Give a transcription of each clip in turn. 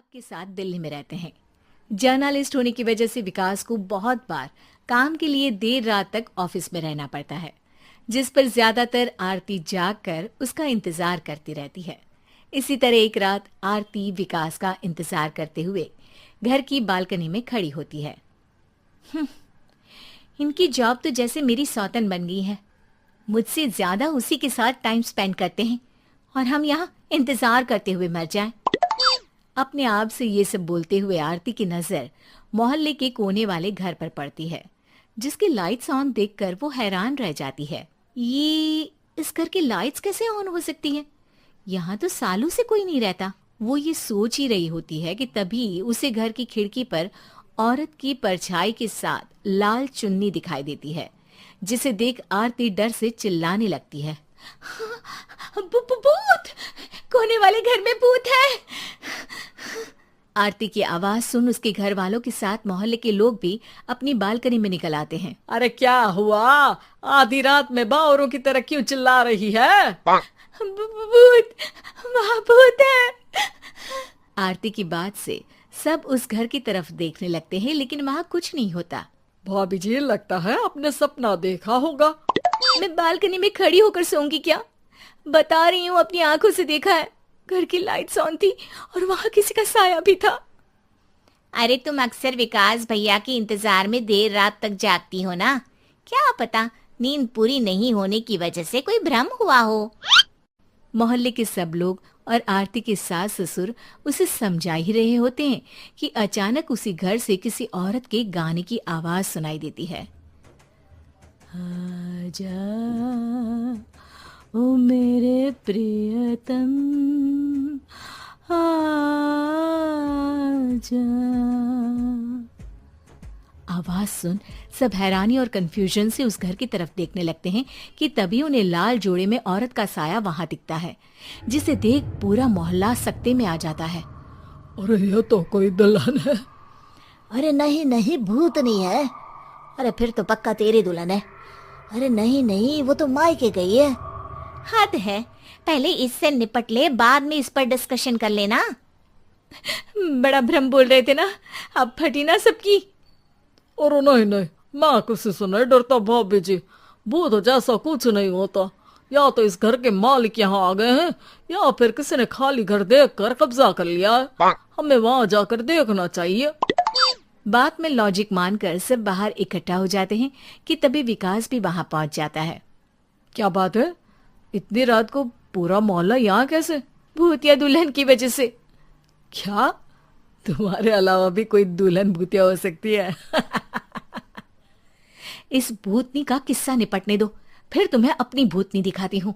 अनुराग के साथ दिल्ली में रहते हैं। जर्नलिस्ट होने की वजह से विकास को बहुत बार काम के लिए देर रात तक ऑफिस में रहना पड़ता है, जिस पर ज्यादातर आरती जाग कर उसका इंतजार करती रहती है। इसी तरह एक रात आरती विकास का इंतजार करते हुए घर की बालकनी में खड़ी होती है। इनकी जॉब तो जैसे मेरी सौतन बन गई है। मुझसे ज्यादा उसी के साथ टाइम स्पेंड करते हैं और हम यहाँ इंतजार करते हुए मर जाएं। अपने आप से ये सब बोलते हुए आरती की नजर मोहल्ले के कोने वाले घर पर पड़ती है, जिसकी लाइट्स ऑन देखकर वो हैरान रह जाती है। ये इस घर की लाइट्स कैसे ऑन हो सकती है? यहाँ तो सालों से कोई नहीं रहता। वो ये सोच ही रही होती है कि तभी उसे घर की खिड़की पर औरत की परछाई के साथ लाल चुन्नी दिखाई देती है, जिसे देख आरती डर से चिल्लाने लगती है। भूत! कोने वाले घर में भूत है! आरती की आवाज सुन उसके घर वालों के साथ मोहल्ले के लोग भी अपनी बालकनी में निकल आते हैं। अरे क्या हुआ? आधी रात में बावरों की तरह क्यों चिल्ला रही है? भूत! वहाँ भूत है! आरती की बात से सब उस घर की तरफ देखने लगते हैं, लेकिन वहाँ कुछ नहीं होता। भाभी जी, लगता है आपने सपना देखा होगा। मैं बालकनी में खड़ी होकर सोऊंगी क्या? बता रही हूँ, अपनी आंखों से देखा है। घर की लाइट्स ऑन थी और वहाँ किसी का साया भी था। अरे तुम अक्सर विकास भैया के इंतजार में देर रात तक जागती हो ना, क्या पता नींद पूरी नहीं होने की वजह से कोई भ्रम हुआ हो। मोहल्ले के सब लोग और आरती के सास ससुर उसे समझा ही रहे होते हैं कि अचानक उसी घर से किसी औरत के गाने की आवाज सुनाई देती है। आजा ओ मेरे प्रियतम आजा। आवाज सुन सब हैरानी और कंफ्यूजन से उस घर की तरफ देखने लगते हैं कि तभी उन्हें लाल जोड़े में औरत का साया वहां दिखता है, जिसे देख पूरा मोहल्ला सकते में आ जाता है। अरे ये तो कोई दुल्हन है। अरे नहीं नहीं, भूत नहीं है। अरे फिर तो पक्का तेरी दुल्हन है। अरे नहीं नहीं, वो तो मायके गई है। हद है, पहले इससे निपट ले, बाद में इस पर डिस्कशन कर लेना। बड़ा भ्रम बोल रहे थे ना, अब फटी ना सबकी। और नहीं नहीं, मैं किसी से नहीं डरता भाभी जी। भूत जैसा कुछ नहीं होता। या तो इस घर के मालिक यहाँ आ गए हैं, या फिर किसी ने खाली घर देख कर कब्जा कर लिया है। हमें वहां जाकर देखना चाहिए। बात में लॉजिक मानकर सब बाहर इकट्ठा हो जाते हैं कि तभी विकास भी वहां पहुंच जाता है। क्या बात है? इतनी रात को पूरा मोहल्ला यहाँ कैसे? भूतिया दुल्हन की वजह से। क्या तुम्हारे अलावा भी कोई दुल्हन भूतिया हो सकती है? इस भूतनी का किस्सा निपटने दो, फिर तुम्हें अपनी भूतनी दिखाती हूँ।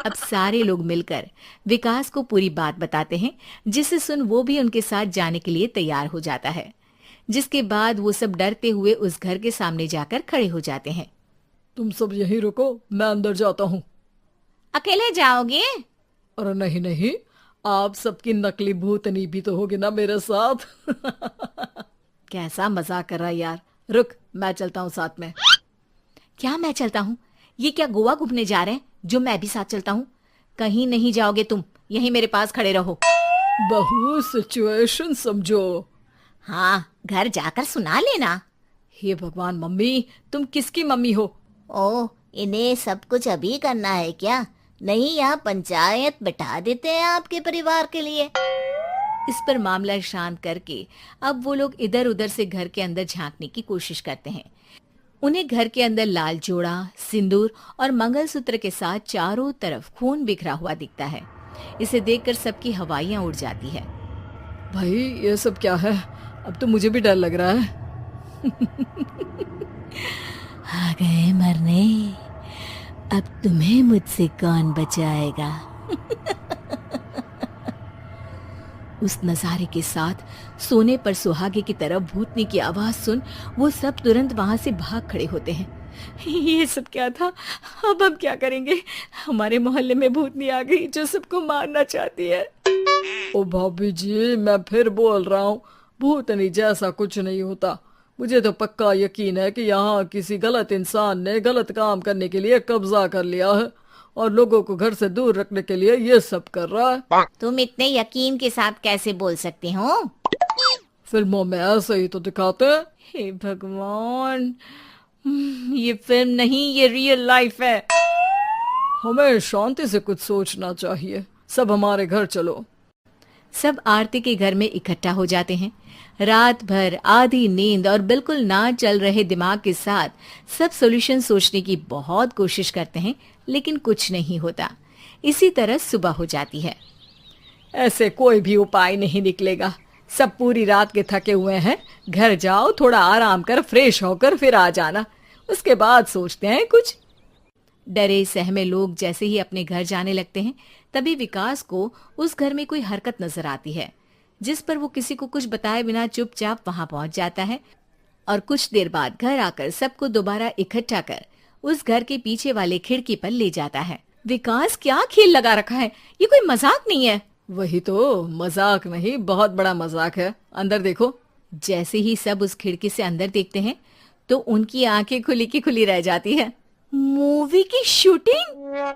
अब सारे लोग मिलकर विकास को पूरी बात बताते हैं, जिसे सुन वो भी उनके साथ जाने के लिए तैयार हो जाता है। जिसके बाद वो सब डरते हुए उस घर के सामने जाकर खड़े हो जाते हैं। तुम सब यहीं रुको, मैं अंदर जाता हूँ। अकेले जाओगे? अरे नहीं नहीं, आप सबकी नकली भूतनी भी तो होगी ना मेरे साथ। कैसा मजाक कर रहा यार। रुक, मैं चलता हूँ साथ में। क्या मैं चलता हूँ? ये क्या गोवा घूमने जा रहे हैं जो मैं भी साथ चलता हूँ? कहीं नहीं जाओगे तुम, यहीं मेरे पास खड़े रहो। बहू सिचुएशन समझो। हाँ, घर जाकर सुना लेना। हे भगवान, मम्मी तुम किसकी मम्मी हो? ओ, इन्हें सब कुछ अभी करना है क्या? नहीं, यहाँ पंचायत बैठा देते हैं आपके परिवार के लिए। इस पर मामला शांत करके अब वो लोग इधर उधर से घर के अंदर झांकने की कोशिश करते हैं। उन्हें घर के अंदर लाल जोड़ा, सिंदूर और मंगलसूत्र के साथ चारों तरफ खून बिखरा हुआ दिखता है। इसे देखकर सबकी हवाइयां उड़ जाती है। भाई ये सब क्या है? अब तो मुझे भी डर लग रहा है। आ गए मरने, अब तुम्हें मुझसे कौन बचाएगा? उस नजारे के साथ सोने पर सुहागे की तरफ भूतनी की आवाज सुन वो सब तुरंत वहां से भाग खड़े होते हैं। ये सब क्या था? अब हम क्या करेंगे? हमारे मोहल्ले में भूतनी आ गई जो सबको मारना चाहती है। ओ भाभी जी, मैं फिर बोल रहा हूँ, भूतनी जैसा कुछ नहीं होता। मुझे तो पक्का यकीन है कि यहाँ किसी गलत इंसान ने गलत काम करने के लिए कब्जा कर लिया है और लोगों को घर से दूर रखने के लिए ये सब कर रहा है। तुम इतने यकीन के साथ कैसे बोल सकते हो? फिल्मों में ऐसे ही तो दिखाते हैं। हे भगवान, ये फिल्म नहीं, ये रियल लाइफ है। हमें शांति से कुछ सोचना चाहिए। सब हमारे घर चलो। सब आरती के घर में इकट्ठा हो जाते हैं। रात भर आधी नींद और बिल्कुल ना चल रहे दिमाग के साथ सब सॉल्यूशन सोचने की बहुत कोशिश करते हैं, लेकिन कुछ नहीं होता। इसी तरह सुबह हो जाती है। ऐसे कोई भी उपाय नहीं निकलेगा। सब पूरी रात के थके हुए हैं। घर जाओ, थोड़ा आराम कर, फ्रेश होकर फिर आ जाना, उसके बाद सोचते हैं कुछ। डरे सहमे लोग जैसे ही अपने घर जाने लगते हैं, तभी विकास को उस घर में कोई हरकत नजर आती है, जिस पर वो किसी को कुछ बताए बिना चुपचाप वहां पहुंच जाता है और कुछ देर बाद घर आकर सबको दोबारा इकट्ठा कर उस घर के पीछे वाले खिड़की पर ले जाता है। विकास, क्या खेल लगा रखा है? ये कोई मजाक नहीं है। वही तो, मजाक नहीं, बहुत बड़ा मजाक है। अंदर देखो। जैसे ही सब उस खिड़की से अंदर देखते हैं तो उनकी आंखें खुली की खुली रह जाती है। मूवी की शूटिंग?